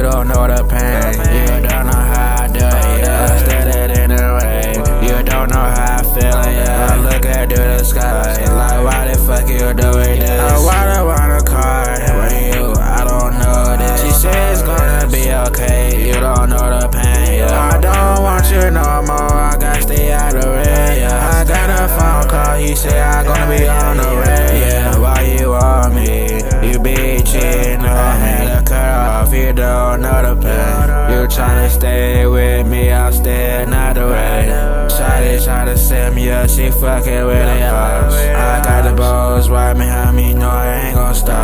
don't know the pain. You don't know how I do it, yeah. Steady in the rain. You don't know how I feel, yeah. Look at the sky, like why the fuck you doing this? Why do I want a car when you? I don't know this. She says it's gonna be okay. You don't know the pain, yeah. I don't want you no more. I gotta stay out of rain, yeah. I got a phone call. He said I'm gonna be on the way, yeah. Why you want me? You be cheating on me. The cut off. You don't know the pain. You tryna stay with me? I'm staying out the way. Shawty tryna set me up. She fucking with the hoes. I got the balls right behind me. No, I ain't gon' stop.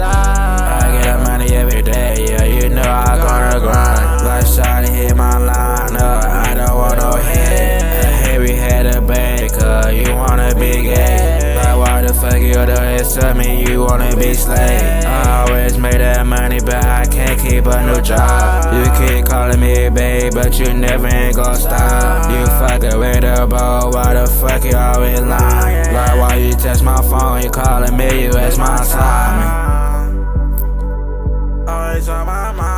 I get money every day, yeah. You know I gonna grind. Like shawty hit my line up. I don't want no hit. Heavy had a bank, you wanna be gay. Like why the fuck you do this to me? You wanna be slave. I always make that money, but I can't keep a new job. You keep calling me babe, but you never ain't gon' stop. You fucking with the ball, why the fuck you always lying? Like why you text my phone, you calling me, you ask my slime. Always on my mind.